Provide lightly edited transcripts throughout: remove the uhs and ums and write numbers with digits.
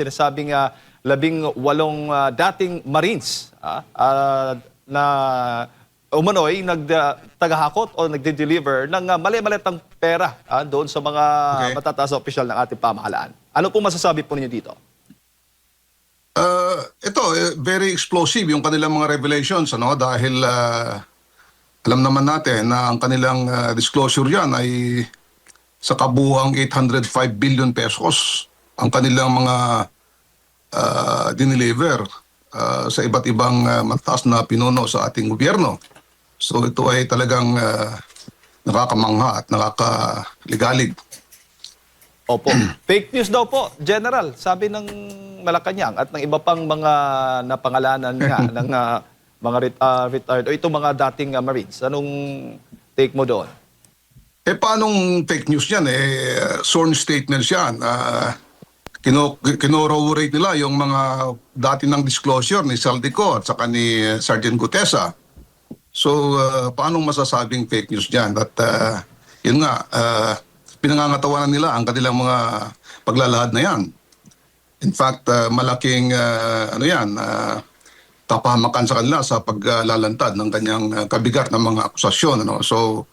sinasabing 18 dating Marines na umano'y nagtagahakot o nagde-deliver ng mali-malitang pera doon sa mga matataas na opisyal ng ating pamahalaan. Ano po masasabi po ninyo dito? Ito, very explosive yung kanilang mga revelations, ano? Dahil alam naman natin na ang kanilang disclosure yan ay sa kabuuang 805 billion pesos ang kanilang mga dineliver sa iba't ibang mataas na pinuno sa ating gobyerno. So ito ay talagang nakakamangha at nakakaligalig. Opo. Fake news daw po, General, sabi ng Malacanang at ng iba pang mga napangalanan nga ng mga retired o itong mga dating Marines. Anong take mo doon? Paanong fake news yan? Sworn statements yan. Kinorroborate nila yung mga dati ng disclosure ni Saldico at saka ni Sergeant Gutesa. So, paanong masasabing fake news dyan? At yun nga, pinangangatawanan nila ang kanilang mga paglalahad na yan. In fact, malaking tapamakan sa kanila sa paglalantad ng kanyang kabigat ng mga akusasyon. Ano? So,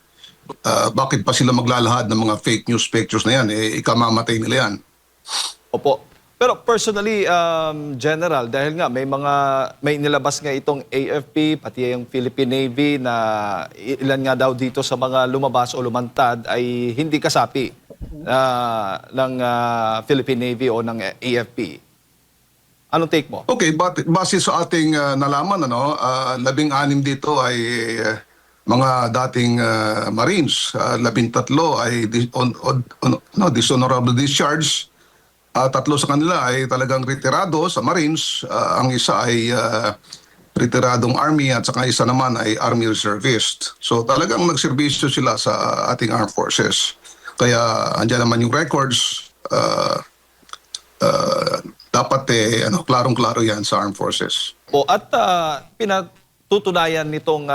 bakit pa sila maglalahad ng mga fake news na yan? Ikamamatay nila yan. Opo. Pero personally, General, dahil nga may nilabas nga itong AFP, pati yung Philippine Navy na ilan nga daw dito sa mga lumabas o lumantad ay hindi kasapi ng Philippine Navy o ng AFP. Anong take mo? Okay, base sa ating nalaman, 16 dito ay mga dating Marines, 13 ay dishonorable discharge. 3 sa kanila ay talagang retirado sa Marines. Ang isa ay retiradong Army at saka isa naman ay Army Reservist. So talagang nagserbisyo sila sa ating armed forces. Kaya andyan naman yung records. Dapat klarong-klaro yan sa armed forces. At pinatutunayan nitong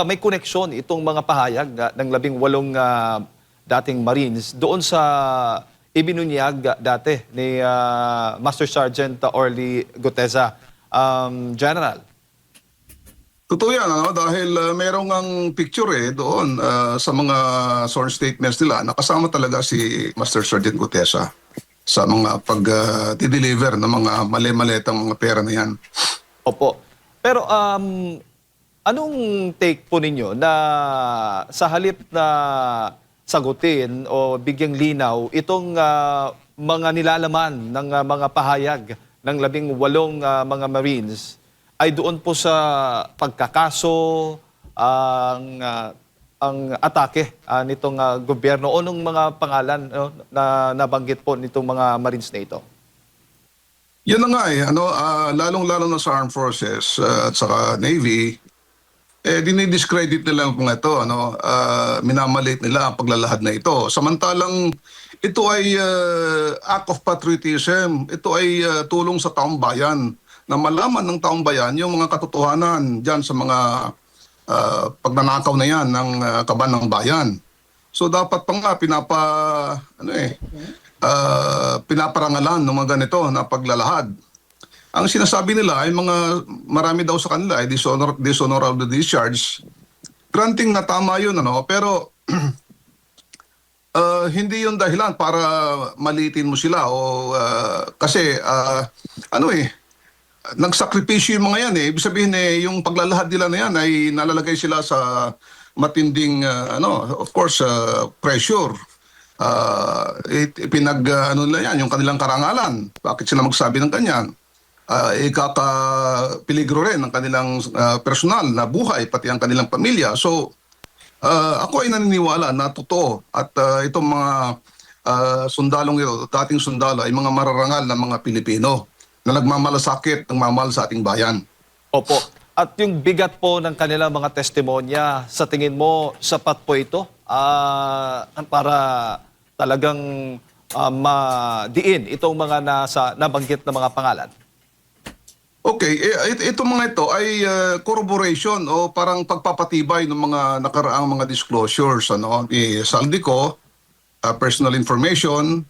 may koneksyon itong mga pahayag ng 18 dating Marines doon sa ibinunyag dati ni Master Sergeant Orly Gutesa. General. Totoo yan, dahil merong ang picture doon sa mga sworn statements nila. Nakasama talaga si Master Sergeant Gutesa sa mga pag-deliver ng mga mali-malitang mga pera na yan. Opo. Pero anong take po ninyo na sa halip na sagutin o bigyang linaw itong mga nilalaman ng mga pahayag ng 18 mga Marines ay doon po sa pagkakaso ang atake nitong gobyerno o nung mga pangalan na nabanggit po nitong mga Marines na ito? Yan na nga lalong-lalo na sa armed forces at saka Navy, dinidiscredit nila kung ito, minamalit nila ang paglalahad na ito. Samantalang ito ay act of patriotism, ito ay tulong sa taong bayan, na malaman ng taong bayan yung mga katotohanan dyan sa mga pagnanakaw na yan ng kaban ng bayan. So dapat pa nga pinaparangalan ng mga ganito na paglalahad. Ang sinasabi nila ay marami daw sa kanila ay dishonorable discharge. Granting na tama yun, pero hindi yun dahilan para malitin mo sila kasi nagsakripisyo yung mga yan. Ibig sabihin yung paglalahad nila na yan ay nalalagay sila sa matinding of course pressure. Nila yan yung kanilang karangalan. Bakit sila magsabi ng ganyan? Ikakapeligro rin ang kanilang personal na buhay, pati ang kanilang pamilya. So, ako ay naniniwala na totoo at itong mga sundalong ito, dating sundalo ay mga mararangal na mga Pilipino na nagmamalasakit, nagmamahal sa ating bayan. Opo. At yung bigat po ng kanilang mga testimonya, sa tingin mo, sapat po ito para talagang madiin itong mga nabanggit na mga pangalan? Okay, itong mga ito ay corroboration o parang pagpapatibay ng mga nakaraang mga disclosures ni Saldico, personal information,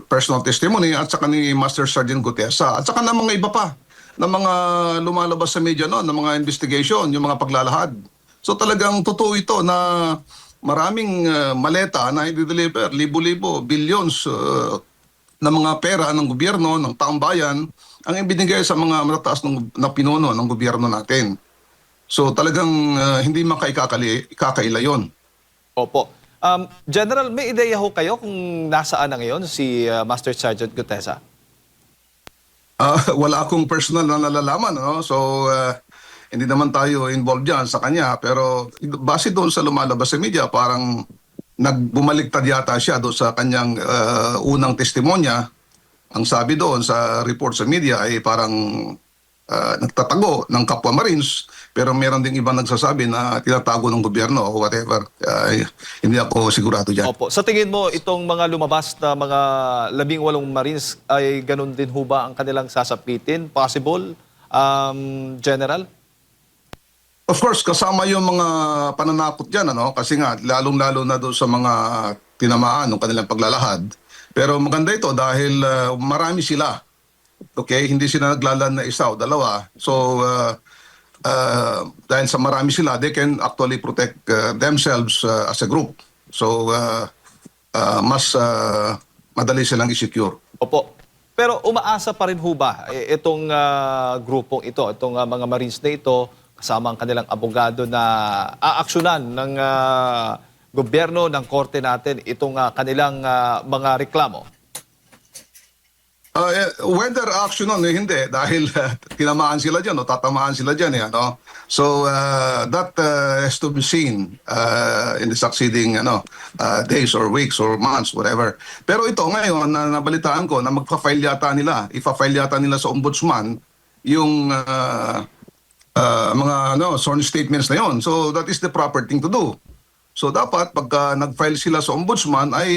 personal testimony at saka ni Master Sergeant Gutesa at saka ng mga iba pa na mga lumalabas sa media noon, ng mga investigation, yung mga paglalahad. So talagang totoo ito na maraming maleta na i-deliver, libo-libo, billions na mga pera ng gobyerno, ng taong bayan, ang ibinigay sa mga matataas na pinuno ng gobyerno natin. So talagang hindi ikakaila yun. Opo. General, may ideya ho kayo kung nasaan na ngayon si Master Sergeant Gutesa? Wala akong personal na nalalaman. No? So hindi naman tayo involved dyan sa kanya. Pero base doon sa lumalabas sa media, parang nagbumaliktad yata siya doon sa kanyang unang testimonya. Ang sabi doon sa report sa media ay parang nagtatago ng kapwa Marines, pero meron ding ibang nagsasabi na tinatago ng gobyerno o whatever. Hindi ako sigurado dyan. Opo. Sa tingin mo, itong mga lumabas na mga 18 Marines ay ganun din ho ba ang kanilang sasapitin? Possible, General? Of course, kasama yung mga pananakot dyan, ano? Kasi nga, lalong-lalo na doon sa mga tinamaan ng kanilang paglalahad. Pero maganda ito dahil marami sila. Okay, hindi sila naglalan na isa o dalawa. So, dahil sa marami sila, they can actually protect themselves as a group. So, mas madali silang i-secure. Opo. Pero umaasa pa rin ho ba itong grupong ito, itong mga Marines na ito, kasama ang kanilang abogado na aaksyonan ng gobyerno, ng korte natin, itong kanilang mga reklamo? Whether action on hindi dahil tinamaan sila diyan o tatamaan sila diyan ano. So that has to be seen in the succeeding days or weeks or months, whatever. Pero ito ngayon na nabalitaan ko na ifa-file yata nila sa ombudsman yung mga sworn statements na yon. So that is the proper thing to do. So dapat pagka nag-file sila sa ombudsman ay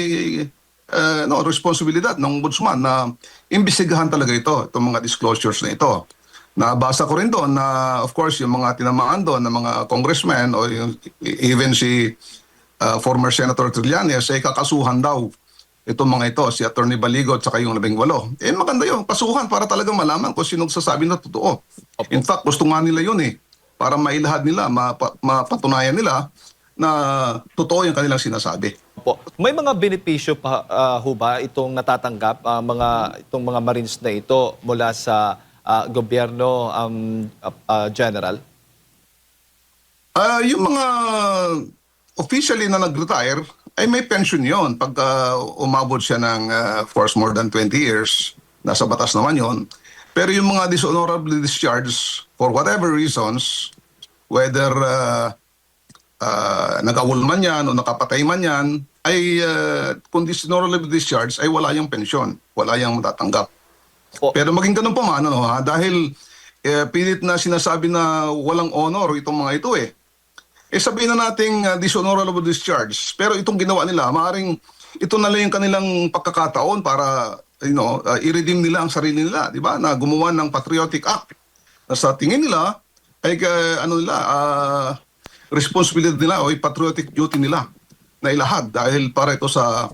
responsibilidad ng ombudsman na imbestigahan talaga itong mga disclosures na ito. Nabasa ko rin doon na of course yung mga tinamaan doon ng mga congressmen o even si former Senator Trillanes ay kakasuhan daw itong mga ito, si Attorney Baligo at saka yung 18. Maganda yun, kasuhan para talagang malaman kung sinong sasabi na totoo. Opo. In fact, gusto nga nila yun para mailahad nila, mapatunayan nila na totoo yung kanilang sinasabi. Opo. May mga benepisyo pa ho ba itong natatanggap itong mga Marines na ito mula sa gobyerno, General? Yung mga officially na nag-retire ay may pension yon pagka umabot siya ng for more than 20 years. Nasa batas naman yon. Pero yung mga dishonorably discharged for whatever reasons, whether nag-awol man yan o nakapatay man yan, ay kung dishonorably discharged ay wala yung pensyon, wala yung matatanggap. Pero maging ganun pa man, dahil pilit na sinasabi na walang honor itong mga ito sabihin na nating dishonorable discharge, pero itong ginawa nila, maaaring ito na lang yung kanilang pagkakataon para i-redeem nila ang sarili nila, di ba? Na gumawa ng Patriotic Act na sa tingin nila ay responsibility nila o patriotic duty nila na ilahad dahil para ito sa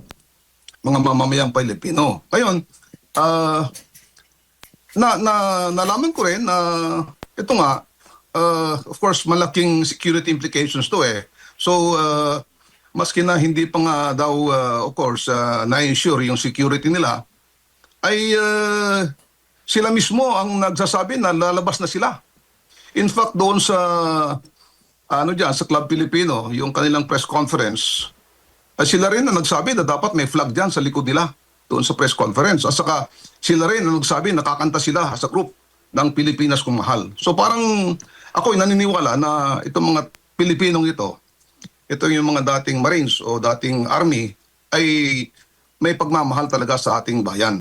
mga mamamayang Pilipino. Ngayon, nalaman ko rin na ito nga, of course, malaking security implications to So, maski na hindi pa nga daw, of course, na-ensure yung security nila, ay sila mismo ang nagsasabi na lalabas na sila. In fact, doon sa sa Club Pilipino, yung kanilang press conference, sila rin na nagsabi na dapat may flag dyan sa likod nila doon sa press conference. At saka sila rin na nagsabi nakakanta sila sa group ng Pilipinas Kung Mahal. So parang ako'y naniniwala na itong mga Pilipinong ito yung mga dating Marines o dating Army ay may pagmamahal talaga sa ating bayan.